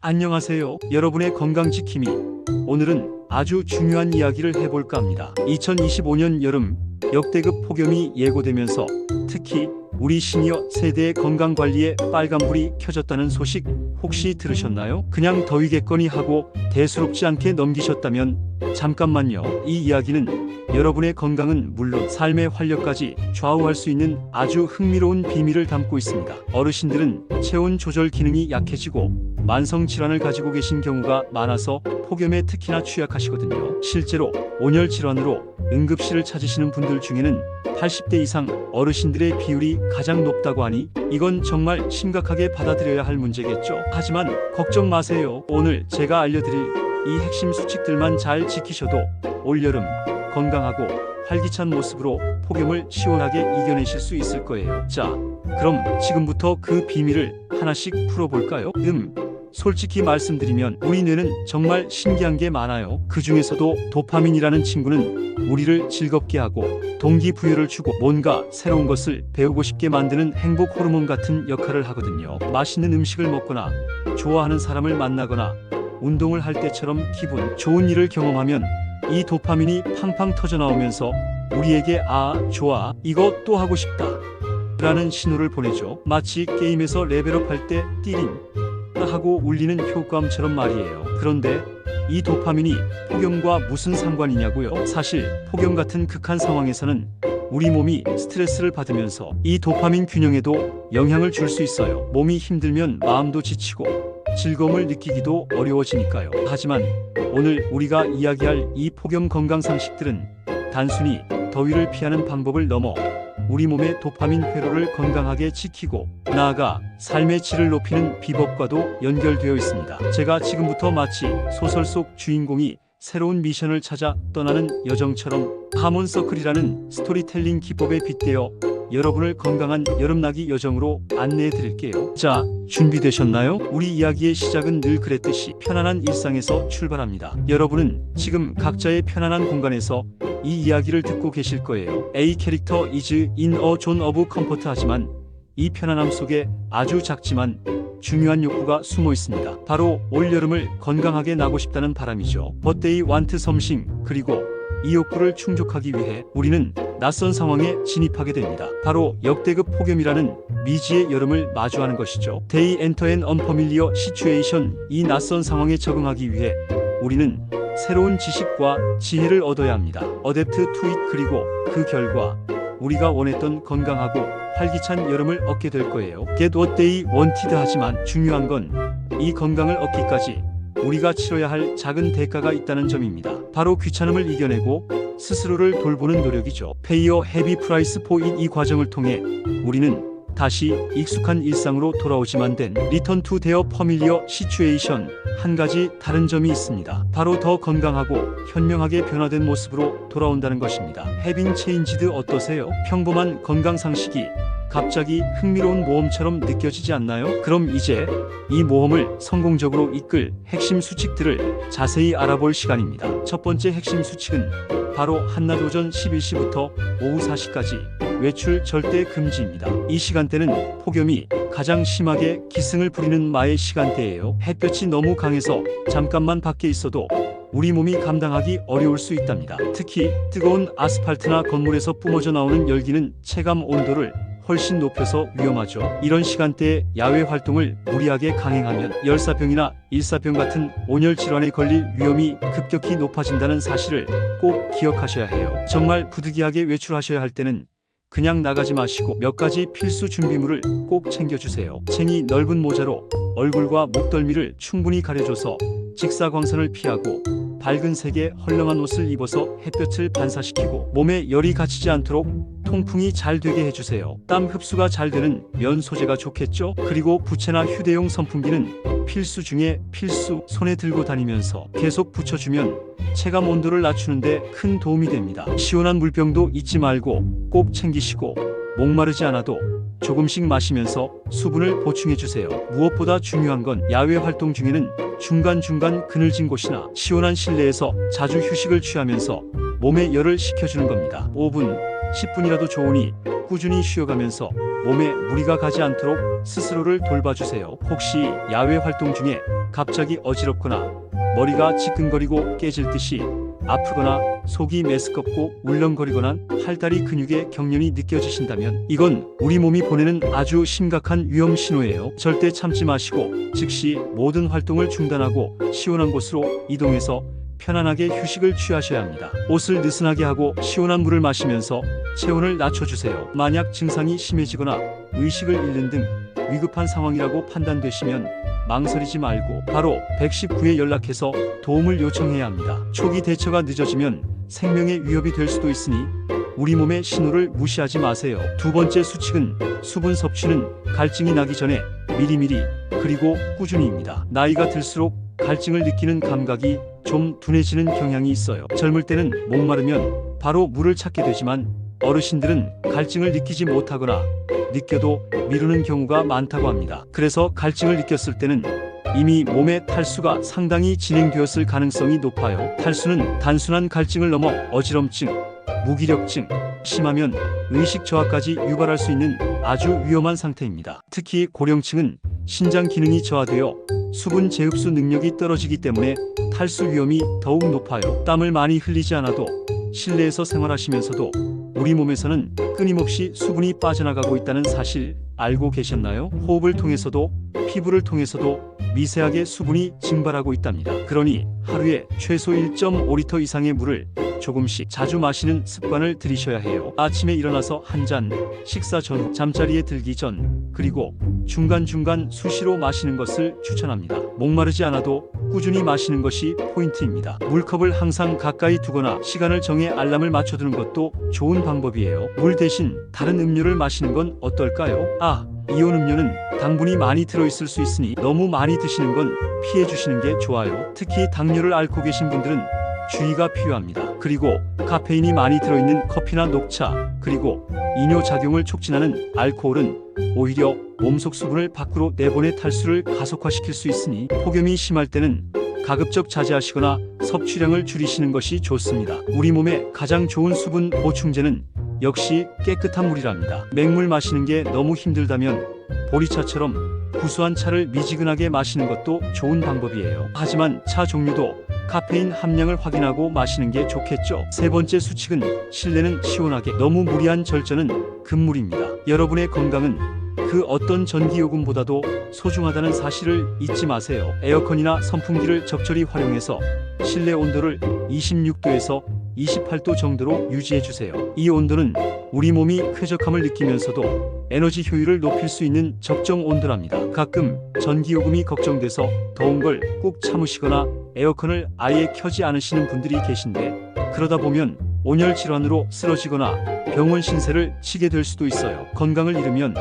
안녕하세요. 여러분의 건강 지킴이. 오늘은 아주 중요한 이야기를 해볼까 합니다. 2025년 여름 역대급 폭염이 예고되면서 특히 우리 시니어 세대의 건강관리에 빨간불이 켜졌다는 소식 혹시 들으셨나요? 그냥 더위겠거니 하고 대수롭지 않게 넘기셨다면 잠깐만요. 이 이야기는 여러분의 건강은 물론 삶의 활력까지 좌우할 수 있는 아주 흥미로운 비밀을 담고 있습니다. 어르신들은 체온 조절 기능이 약해지고 만성 질환을 가지고 계신 경우가 많아서 폭염에 특히나 취약하시거든요. 실제로 온열 질환으로 응급실을 찾으시는 분들 중에는 80대 이상 어르신들의 비율이 가장 높다고 하니 이건 정말 심각하게 받아들여야 할 문제겠죠. 하지만 걱정 마세요. 오늘 제가 알려드릴 이 핵심 수칙들만 잘 지키셔도 올여름 건강하고 활기찬 모습으로 폭염을 시원하게 이겨내실 수 있을 거예요. 자, 그럼 지금부터 그 비밀을 하나씩 풀어볼까요? 솔직히 말씀드리면 우리 뇌는 정말 신기한 게 많아요. 그 중에서도 도파민이라는 친구는 우리를 즐겁게 하고 동기부여를 주고 뭔가 새로운 것을 배우고 싶게 만드는 행복 호르몬 같은 역할을 하거든요. 맛있는 음식을 먹거나 좋아하는 사람을 만나거나 운동을 할 때처럼 기분 좋은 일을 경험하면 이 도파민이 팡팡 터져 나오면서 우리에게 좋아, 이거 또 하고 싶다 라는 신호를 보내죠. 마치 게임에서 레벨업 할 때 띠링 하고 울리는 효과음처럼 말이에요. 그런데 이 도파민이 폭염과 무슨 상관이냐고요? 사실 폭염 같은 극한 상황에서는 우리 몸이 스트레스를 받으면서 이 도파민 균형에도 영향을 줄 수 있어요. 몸이 힘들면 마음도 지치고 즐거움을 느끼기도 어려워지니까요. 하지만 오늘 우리가 이야기할 이 폭염 건강 상식들은 단순히 더위를 피하는 방법을 넘어 우리 몸의 도파민 회로를 건강하게 지키고 나아가 삶의 질을 높이는 비법과도 연결되어 있습니다. 제가 지금부터 마치 소설 속 주인공이 새로운 미션을 찾아 떠나는 여정처럼 하몬서클이라는 스토리텔링 기법에 빗대어 여러분을 건강한 여름나기 여정으로 안내해 드릴게요. 자, 준비되셨나요? 우리 이야기의 시작은 늘 그랬듯이 편안한 일상에서 출발합니다. 여러분은 지금 각자의 편안한 공간에서 이 이야기를 듣고 계실 거예요. A 캐릭터 is in a zone of comfort 하지만 이 편안함 속에 아주 작지만 중요한 욕구가 숨어 있습니다. 바로 올여름을 건강하게 나고 싶다는 바람이죠. But they want something. 그리고 이 욕구를 충족하기 위해 우리는 낯선 상황에 진입하게 됩니다. 바로 역대급 폭염이라는 미지의 여름을 마주하는 것이죠. They enter an unfamiliar situation. 이 낯선 상황에 적응하기 위해 우리는 새로운 지식과 지혜를 얻어야 합니다. Adapt to it. 그리고 그 결과 우리가 원했던 건강하고 활기찬 여름을 얻게 될 거예요. Get what they wanted. 하지만 중요한 건 이 건강을 얻기까지 우리가 치러야 할 작은 대가가 있다는 점입니다. 바로 귀찮음을 이겨내고 스스로를 돌보는 노력이죠. Pay a heavy price for it. 이 과정을 통해 우리는 다시 익숙한 일상으로 돌아오지만 된 Return to their familiar situation. 한 가지 다른 점이 있습니다. 바로 더 건강하고 현명하게 변화된 모습으로 돌아온다는 것입니다. Having changed 어떠세요? 평범한 건강 상식이 갑자기 흥미로운 모험처럼 느껴지지 않나요? 그럼 이제 이 모험을 성공적으로 이끌 핵심 수칙들을 자세히 알아볼 시간입니다. 첫 번째 핵심 수칙은 바로 한낮 오전 11시부터 오후 4시까지 외출 절대 금지입니다. 이 시간대는 폭염이 가장 심하게 기승을 부리는 마의 시간대예요. 햇볕이 너무 강해서 잠깐만 밖에 있어도 우리 몸이 감당하기 어려울 수 있답니다. 특히 뜨거운 아스팔트나 건물에서 뿜어져 나오는 열기는 체감 온도를 훨씬 높여서 위험하죠. 이런 시간대에 야외 활동을 무리하게 강행하면 열사병이나 일사병 같은 온열 질환에 걸릴 위험이 급격히 높아진다는 사실을 꼭 기억하셔야 해요. 정말 부득이하게 외출하셔야 할 때는 그냥 나가지 마시고 몇 가지 필수 준비물을 꼭 챙겨주세요. 챙이 넓은 모자로 얼굴과 목덜미를 충분히 가려줘서 직사광선을 피하고 밝은 색의 헐렁한 옷을 입어서 햇볕을 반사시키고 몸에 열이 갇히지 않도록 통풍이 잘 되게 해주세요. 땀 흡수가 잘 되는 면 소재가 좋겠죠? 그리고 부채나 휴대용 선풍기는 필수 중에 필수. 손에 들고 다니면서 계속 붙여주면 체감 온도를 낮추는데 큰 도움이 됩니다. 시원한 물병도 잊지 말고 꼭 챙기시고 목마르지 않아도 조금씩 마시면서 수분을 보충해주세요. 무엇보다 중요한 건 야외 활동 중에는 중간중간 그늘진 곳이나 시원한 실내에서 자주 휴식을 취하면서 몸에 열을 식혀주는 겁니다. 5분, 10분이라도 좋으니 꾸준히 쉬어가면서 몸에 무리가 가지 않도록 스스로를 돌봐주세요. 혹시 야외 활동 중에 갑자기 어지럽거나 머리가 지끈거리고 깨질 듯이 아프거나 속이 메스껍고 울렁거리거나 팔다리 근육의 경련이 느껴지신다면 이건 우리 몸이 보내는 아주 심각한 위험 신호예요. 절대 참지 마시고 즉시 모든 활동을 중단하고 시원한 곳으로 이동해서 편안하게 휴식을 취하셔야 합니다. 옷을 느슨하게 하고 시원한 물을 마시면서 체온을 낮춰주세요. 만약 증상이 심해지거나 의식을 잃는 등 위급한 상황이라고 판단되시면 망설이지 말고 바로 119에 연락해서 도움을 요청해야 합니다. 초기 대처가 늦어지면 생명의 위협이 될 수도 있으니 우리 몸의 신호를 무시하지 마세요. 두 번째 수칙은 수분 섭취는 갈증이 나기 전에 미리미리 그리고 꾸준히입니다. 나이가 들수록 갈증을 느끼는 감각이 좀 둔해지는 경향이 있어요. 젊을 때는 목마르면 바로 물을 찾게 되지만 어르신들은 갈증을 느끼지 못하거나 느껴도 미루는 경우가 많다고 합니다. 그래서 갈증을 느꼈을 때는 이미 몸의 탈수가 상당히 진행되었을 가능성이 높아요. 탈수는 단순한 갈증을 넘어 어지럼증, 무기력증, 심하면 의식 저하까지 유발할 수 있는 아주 위험한 상태입니다. 특히 고령층은 신장 기능이 저하되어 수분 재흡수 능력이 떨어지기 때문에 탈수 위험이 더욱 높아요. 땀을 많이 흘리지 않아도 실내에서 생활하시면서도 우리 몸에서는 끊임없이 수분이 빠져나가고 있다는 사실 알고 계셨나요? 호흡을 통해서도 피부를 통해서도 미세하게 수분이 증발하고 있답니다. 그러니 하루에 최소 1.5리터 이상의 물을 조금씩 자주 마시는 습관을 들이셔야 해요. 아침에 일어나서 한 잔, 식사 전, 잠자리에 들기 전, 그리고 중간중간 수시로 마시는 것을 추천합니다. 목마르지 않아도 꾸준히 마시는 것이 포인트입니다. 물컵을 항상 가까이 두거나 시간을 정해 알람을 맞춰두는 것도 좋은 방법이에요. 물 대신 다른 음료를 마시는 건 어떨까요? 이온 음료는 당분이 많이 들어있을 수 있으니 너무 많이 드시는 건 피해 주시는 게 좋아요. 특히 당뇨를 앓고 계신 분들은 주의가 필요합니다. 그리고 카페인이 많이 들어있는 커피나 녹차, 그리고 이뇨작용을 촉진하는 알코올은 오히려 몸속 수분을 밖으로 내보내 탈수를 가속화시킬 수 있으니 폭염이 심할 때는 가급적 자제하시거나 섭취량을 줄이시는 것이 좋습니다. 우리 몸에 가장 좋은 수분 보충제는 역시 깨끗한 물이랍니다. 맹물 마시는 게 너무 힘들다면 보리차처럼 구수한 차를 미지근하게 마시는 것도 좋은 방법이에요. 하지만 차 종류도 카페인 함량을 확인하고 마시는 게 좋겠죠. 세 번째 수칙은 실내는 시원하게, 너무 무리한 절전은 금물입니다. 여러분의 건강은 그 어떤 전기요금보다도 소중하다는 사실을 잊지 마세요. 에어컨이나 선풍기를 적절히 활용해서 실내 온도를 26도에서 28도 정도로 유지해주세요. 이 온도는 우리 몸이 쾌적함을 느끼면서도 에너지 효율을 높일 수 있는 적정 온도랍니다. 가끔 전기요금이 걱정돼서 더운 걸 꾹 참으시거나 에어컨을 아예 켜지 않으시는 분들이 계신데 그러다 보면 온열 질환으로 쓰러지거나 병원 신세를 치게 될 수도 있어요. 건강을 잃으면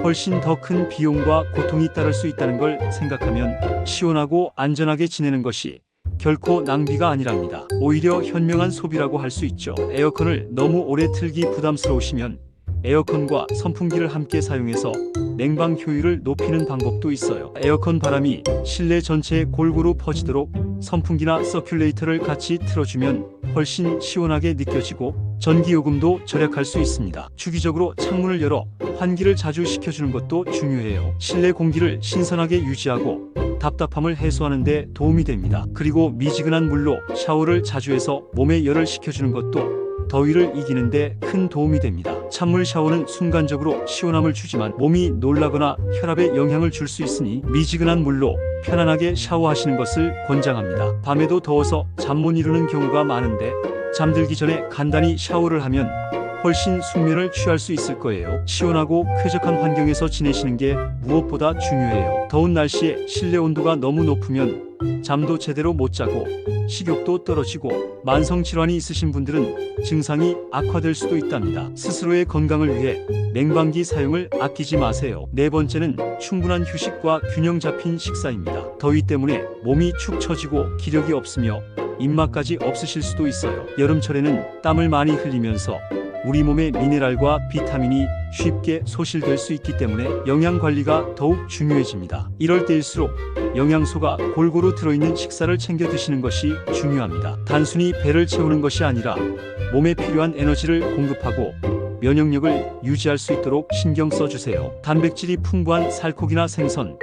훨씬 더 큰 비용과 고통이 따를 수 있다는 걸 생각하면 시원하고 안전하게 지내는 것이 결코 낭비가 아니랍니다. 오히려 현명한 소비라고 할 수 있죠. 에어컨을 너무 오래 틀기 부담스러우시면 에어컨과 선풍기를 함께 사용해서 냉방 효율을 높이는 방법도 있어요. 에어컨 바람이 실내 전체에 골고루 퍼지도록 선풍기나 서큘레이터를 같이 틀어주면 훨씬 시원하게 느껴지고 전기요금도 절약할 수 있습니다. 주기적으로 창문을 열어 환기를 자주 시켜주는 것도 중요해요. 실내 공기를 신선하게 유지하고 답답함을 해소하는 데 도움이 됩니다. 그리고 미지근한 물로 샤워를 자주 해서 몸에 열을 식혀주는 것도 더위를 이기는 데 큰 도움이 됩니다. 찬물 샤워는 순간적으로 시원함을 주지만 몸이 놀라거나 혈압에 영향을 줄 수 있으니 미지근한 물로 편안하게 샤워하시는 것을 권장합니다. 밤에도 더워서 잠 못 이루는 경우가 많은데 잠들기 전에 간단히 샤워를 하면 훨씬 숙면을 취할 수 있을 거예요. 시원하고 쾌적한 환경에서 지내시는 게 무엇보다 중요해요. 더운 날씨에 실내 온도가 너무 높으면 잠도 제대로 못 자고 식욕도 떨어지고 만성 질환이 있으신 분들은 증상이 악화될 수도 있답니다. 스스로의 건강을 위해 냉방기 사용을 아끼지 마세요. 네 번째는 충분한 휴식과 균형 잡힌 식사입니다. 더위 때문에 몸이 축 처지고 기력이 없으며 입맛까지 없으실 수도 있어요. 여름철에는 땀을 많이 흘리면서 우리 몸의 미네랄과 비타민이 쉽게 소실될 수 있기 때문에 영양 관리가 더욱 중요해집니다. 이럴 때일수록 영양소가 골고루 들어있는 식사를 챙겨 드시는 것이 중요합니다. 단순히 배를 채우는 것이 아니라 몸에 필요한 에너지를 공급하고 면역력을 유지할 수 있도록 신경 써주세요. 단백질이 풍부한 살코기나 생선,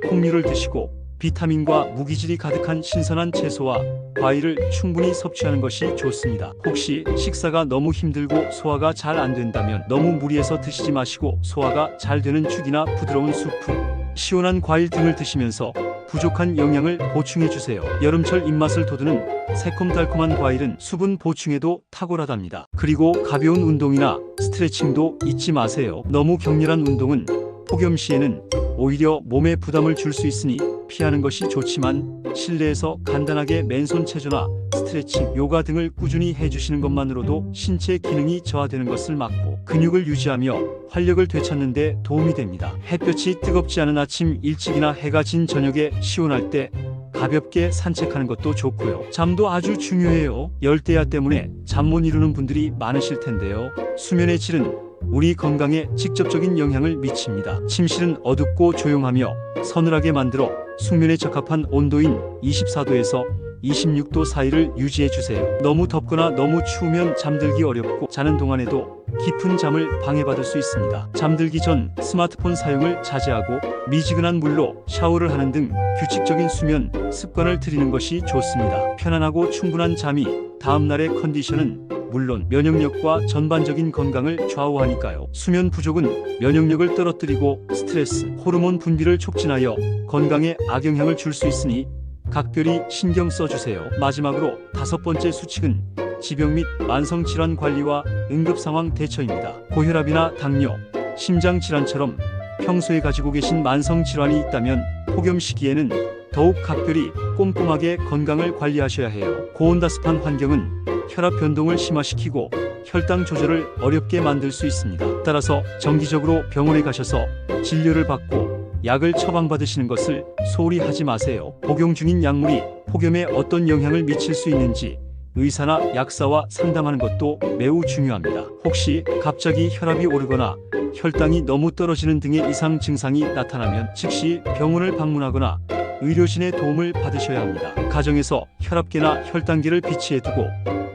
콩류를 드시고 비타민과 무기질이 가득한 신선한 채소와 과일을 충분히 섭취하는 것이 좋습니다. 혹시 식사가 너무 힘들고 소화가 잘 안 된다면 너무 무리해서 드시지 마시고 소화가 잘 되는 죽이나 부드러운 수프, 시원한 과일 등을 드시면서 부족한 영양을 보충해 주세요. 여름철 입맛을 돋우는 새콤달콤한 과일은 수분 보충에도 탁월하답니다. 그리고 가벼운 운동이나 스트레칭도 잊지 마세요. 너무 격렬한 운동은 폭염 시에는 오히려 몸에 부담을 줄 수 있으니 피하는 것이 좋지만 실내에서 간단하게 맨손 체조나 스트레칭, 요가 등을 꾸준히 해주시는 것만으로도 신체 기능이 저하되는 것을 막고 근육을 유지하며 활력을 되찾는 데 도움이 됩니다. 햇볕이 뜨겁지 않은 아침 일찍이나 해가 진 저녁에 시원할 때 가볍게 산책하는 것도 좋고요. 잠도 아주 중요해요. 열대야 때문에 잠 못 이루는 분들이 많으실 텐데요. 수면의 질은 우리 건강에 직접적인 영향을 미칩니다. 침실은 어둡고 조용하며 서늘하게 만들어 숙면에 적합한 온도인 24도에서 26도 사이를 유지해 주세요. 너무 덥거나 너무 추우면 잠들기 어렵고 자는 동안에도 깊은 잠을 방해받을 수 있습니다. 잠들기 전 스마트폰 사용을 자제하고 미지근한 물로 샤워를 하는 등 규칙적인 수면 습관을 들이는 것이 좋습니다. 편안하고 충분한 잠이 다음날의 컨디션은 물론 면역력과 전반적인 건강을 좌우하니까요. 수면 부족은 면역력을 떨어뜨리고 스트레스, 호르몬 분비를 촉진하여 건강에 악영향을 줄 수 있으니 각별히 신경 써주세요. 마지막으로 5번째 수칙은 지병 및 만성질환 관리와 응급상황 대처입니다. 고혈압이나 당뇨, 심장질환처럼 평소에 가지고 계신 만성질환이 있다면 폭염 시기에는 더욱 각별히 꼼꼼하게 건강을 관리하셔야 해요. 고온다습한 환경은 혈압 변동을 심화시키고 혈당 조절을 어렵게 만들 수 있습니다. 따라서 정기적으로 병원에 가셔서 진료를 받고 약을 처방받으시는 것을 소홀히 하지 마세요. 복용 중인 약물이 폭염에 어떤 영향을 미칠 수 있는지 의사나 약사와 상담하는 것도 매우 중요합니다. 혹시 갑자기 혈압이 오르거나 혈당이 너무 떨어지는 등의 이상 증상이 나타나면 즉시 병원을 방문하거나 의료진의 도움을 받으셔야 합니다. 가정에서 혈압계나 혈당계를 비치해 두고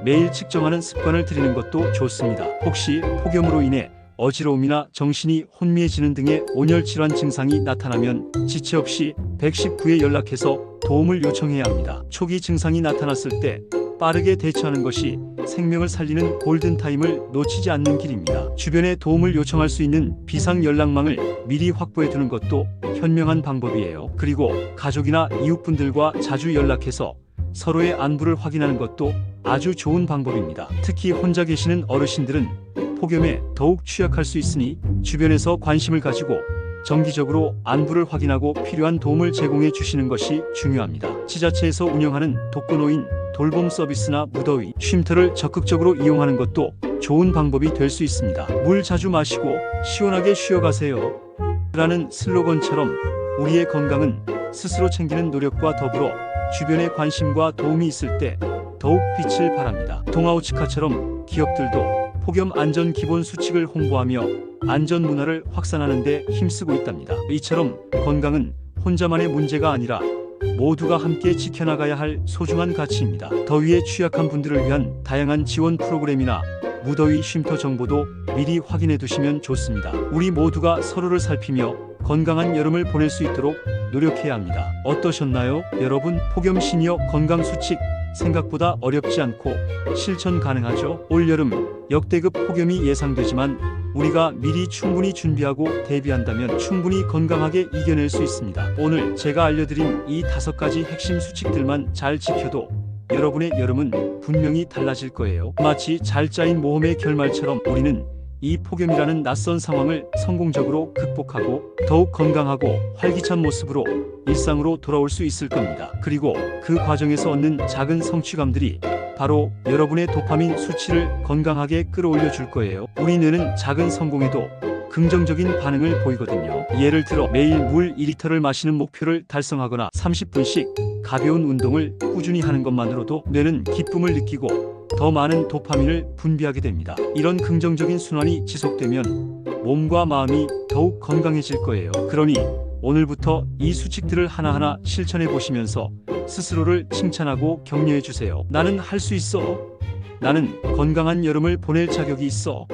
매일 측정하는 습관을 들이는 것도 좋습니다. 혹시 폭염으로 인해 어지러움이나 정신이 혼미해지는 등의 온열 질환 증상이 나타나면 지체 없이 119에 연락해서 도움을 요청해야 합니다. 초기 증상이 나타났을 때 빠르게 대처하는 것이 생명을 살리는 골든타임을 놓치지 않는 길입니다. 주변에 도움을 요청할 수 있는 비상 연락망을 미리 확보해 두는 것도 현명한 방법이에요. 그리고 가족이나 이웃분들과 자주 연락해서 서로의 안부를 확인하는 것도 아주 좋은 방법입니다. 특히 혼자 계시는 어르신들은 폭염에 더욱 취약할 수 있으니 주변에서 관심을 가지고 정기적으로 안부를 확인하고 필요한 도움을 제공해 주시는 것이 중요합니다. 지자체에서 운영하는 독거노인 돌봄 서비스나 무더위 쉼터를 적극적으로 이용하는 것도 좋은 방법이 될 수 있습니다. 물 자주 마시고 시원하게 쉬어가세요 라는 슬로건처럼 우리의 건강은 스스로 챙기는 노력과 더불어 주변의 관심과 도움이 있을 때 더욱 빛을 발합니다. 동아오츠카처럼 기업들도 폭염 안전 기본 수칙을 홍보하며 안전 문화를 확산하는 데 힘쓰고 있답니다. 이처럼 건강은 혼자만의 문제가 아니라 모두가 함께 지켜나가야 할 소중한 가치입니다. 더위에 취약한 분들을 위한 다양한 지원 프로그램이나 무더위 쉼터 정보도 미리 확인해 두시면 좋습니다. 우리 모두가 서로를 살피며 건강한 여름을 보낼 수 있도록 노력해야 합니다. 어떠셨나요? 여러분, 폭염 시니어 건강 수칙 생각보다 어렵지 않고 실천 가능하죠? 올여름 역대급 폭염이 예상되지만 우리가 미리 충분히 준비하고 대비한다면 충분히 건강하게 이겨낼 수 있습니다. 오늘 제가 알려드린 이 5가지 핵심 수칙들만 잘 지켜도 여러분의 여름은 분명히 달라질 거예요. 마치 잘 짜인 모험의 결말처럼 우리는 이 폭염이라는 낯선 상황을 성공적으로 극복하고 더욱 건강하고 활기찬 모습으로 일상으로 돌아올 수 있을 겁니다. 그리고 그 과정에서 얻는 작은 성취감들이 바로 여러분의 도파민 수치를 건강하게 끌어올려 줄 거예요. 우리 뇌는 작은 성공에도 긍정적인 반응을 보이거든요. 예를 들어 매일 물 2리터를 마시는 목표를 달성하거나 30분씩 가벼운 운동을 꾸준히 하는 것만으로도 뇌는 기쁨을 느끼고 더 많은 도파민을 분비하게 됩니다. 이런 긍정적인 순환이 지속되면 몸과 마음이 더욱 건강해질 거예요. 그러니 오늘부터 이 수칙들을 하나하나 실천해 보시면서 스스로를 칭찬하고 격려해 주세요. 나는 할 수 있어. 나는 건강한 여름을 보낼 자격이 있어.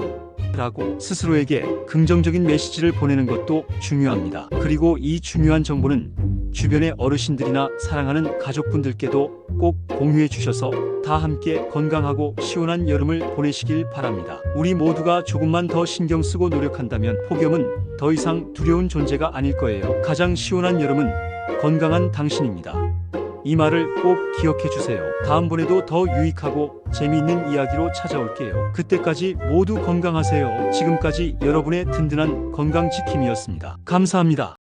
라고 스스로에게 긍정적인 메시지를 보내는 것도 중요합니다. 그리고 이 중요한 정보는 주변의 어르신들이나 사랑하는 가족분들께도 꼭 공유해 주셔서 다 함께 건강하고 시원한 여름을 보내시길 바랍니다. 우리 모두가 조금만 더 신경 쓰고 노력한다면 폭염은 더 이상 두려운 존재가 아닐 거예요. 가장 시원한 여름은 건강한 당신입니다. 이 말을 꼭 기억해 주세요. 다음번에도 더 유익하고 재미있는 이야기로 찾아올게요. 그때까지 모두 건강하세요. 지금까지 여러분의 든든한 건강지킴이었습니다. 감사합니다.